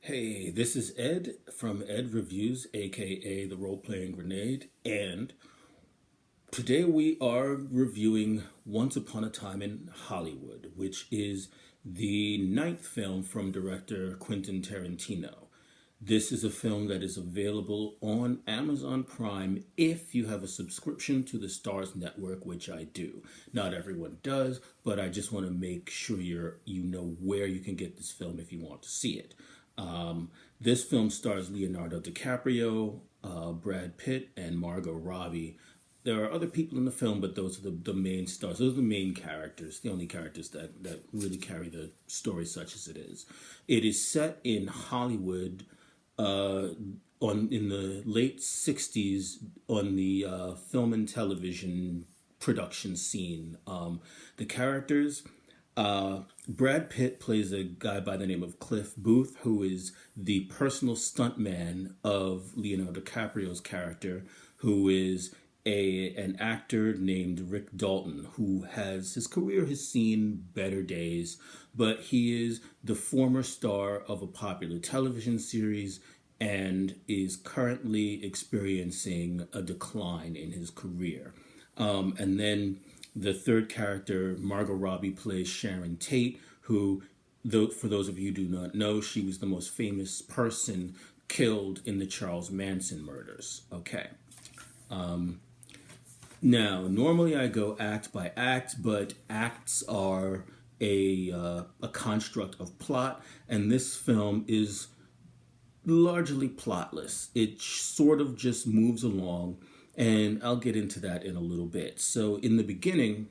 Hey, this is Ed from Ed Reviews, aka The Role Playing Grenade, and today we are reviewing Once Upon a Time in Hollywood, which is the ninth film from director Quentin Tarantino. This is a film that is available on Amazon Prime if you have a subscription to the Stars Network, which I do. Not everyone does, but I just want to make sure you know where you can get this film if you want to see it. This film stars Leonardo DiCaprio, Brad Pitt, and Margot Robbie. There are other people in the film, but those are the main stars. Those are the main characters, the only characters that really carry the story such as it is. It is set in Hollywood uh, in the late 60s on the film and television production scene. The characters Brad Pitt plays a guy by the name of Cliff Booth, who is the personal stuntman of Leonardo DiCaprio's character, who is an actor named Rick Dalton, who has his career has seen better days, but he is the former star of a popular television series and is currently experiencing a decline in his career. And then the third character, Margot Robbie, plays Sharon Tate, who, though, for those of you who do not know, she was the most famous person killed in the Charles Manson murders. Okay. Now, normally I go act by act, but acts are a construct of plot, and this film is largely plotless. It sort of just moves along, and I'll get into that in a little bit. So, in the beginning,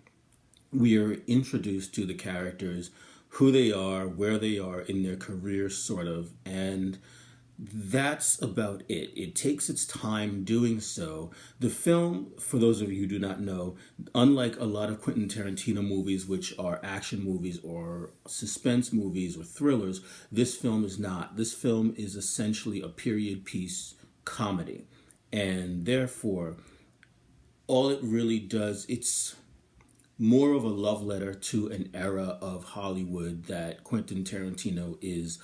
we are introduced to the characters, who they are, where they are in their careers, sort of, and that's about it. It takes its time doing so. The film, for those of you who do not know, unlike a lot of Quentin Tarantino movies, which are action movies or suspense movies or thrillers, this film is not. This film is essentially a period piece comedy. And therefore, all it really does, it's more of a love letter to an era of Hollywood that Quentin Tarantino is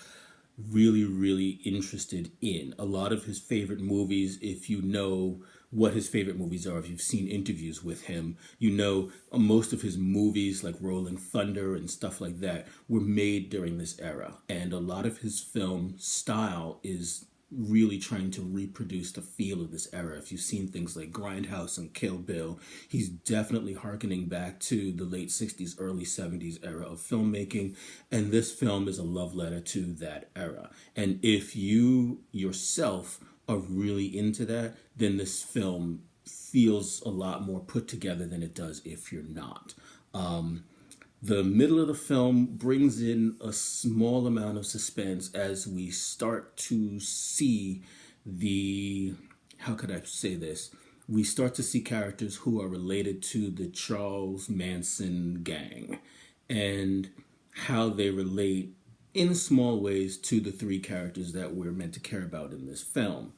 really, really interested in. A lot of his favorite movies, if you know what his favorite movies are, if you've seen interviews with him, you know most of his movies, like Rolling Thunder and stuff like that, were made during this era. And a lot of his film style is really trying to reproduce the feel of this era. If you've seen things like Grindhouse and Kill Bill, he's definitely hearkening back to the late 60s, early 70s era of filmmaking. And this film is a love letter to that era. And if you yourself are really into that, then this film feels a lot more put together than it does if you're not. The middle of the film brings in a small amount of suspense as we start to see how could I say this? We start to see characters who are related to the Charles Manson gang and how they relate in small ways to the three characters that we're meant to care about in this film.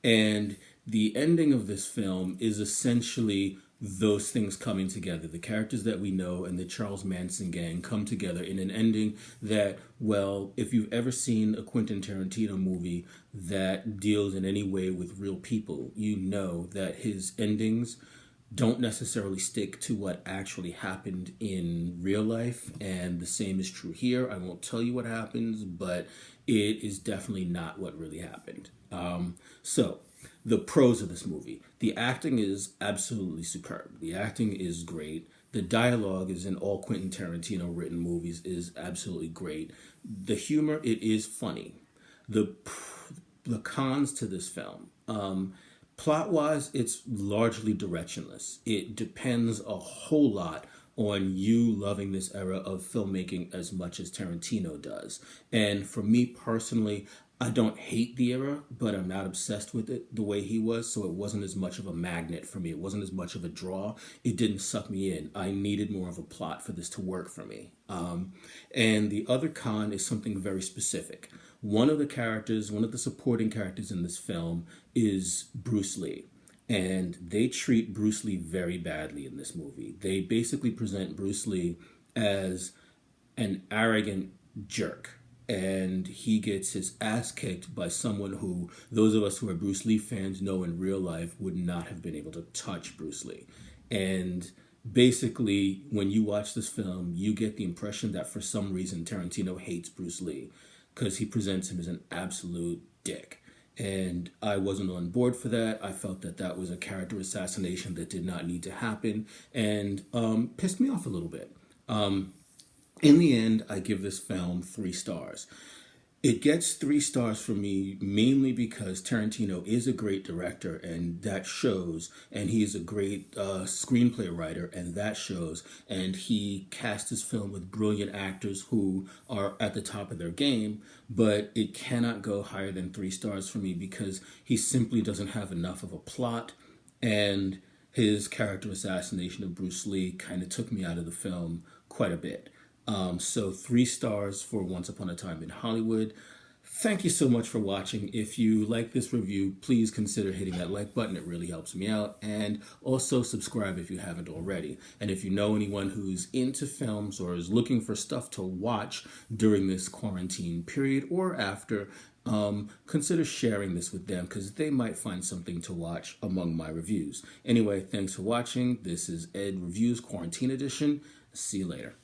And the ending of this film is essentially those things coming together. The characters that we know and the Charles Manson gang come together in an ending that, well, if you've ever seen a Quentin Tarantino movie that deals in any way with real people, you know that his endings don't necessarily stick to what actually happened in real life. And the same is true here. I won't tell you what happens, but it is definitely not what really happened. So, the pros of this movie. The acting is absolutely superb. The acting is great. The dialogue is in all Quentin Tarantino written movies is absolutely great. The humor, it is funny. The the cons to this film. Plot wise, it's largely directionless. It depends a whole lot on you loving this era of filmmaking as much as Tarantino does. And for me personally, I don't hate the era, but I'm not obsessed with it the way he was, so it wasn't as much of a magnet for me. It wasn't as much of a draw. It didn't suck me in. I needed more of a plot for this to work for me. And the other con is something very specific. One of the characters, one of the supporting characters in this film is Bruce Lee. And they treat Bruce Lee very badly in this movie. They basically present Bruce Lee as an arrogant jerk. and he gets his ass kicked by someone who those of us who are Bruce Lee fans know in real life would not have been able to touch Bruce Lee. And basically, when you watch this film, you get the impression that for some reason Tarantino hates Bruce Lee because he presents him as an absolute dick. And I wasn't on board for that. I felt that that was a character assassination that did not need to happen, and pissed me off a little bit. In the end, I give this film 3 stars. It gets 3 stars for me mainly because Tarantino is a great director, and that shows, and he is a great screenplay writer, and that shows, and he cast his film with brilliant actors who are at the top of their game, but it cannot go higher than 3 stars for me because he simply doesn't have enough of a plot, and his character assassination of Bruce Lee kind of took me out of the film quite a bit. So 3 stars for Once Upon a Time in Hollywood. Thank you so much for watching. If you like this review, please consider hitting that like button. It really helps me out. And also subscribe if you haven't already. And if you know anyone who's into films or is looking for stuff to watch during this quarantine period or after, consider sharing this with them because they might find something to watch among my reviews. Anyway, thanks for watching. This is Ed Reviews Quarantine Edition. See you later.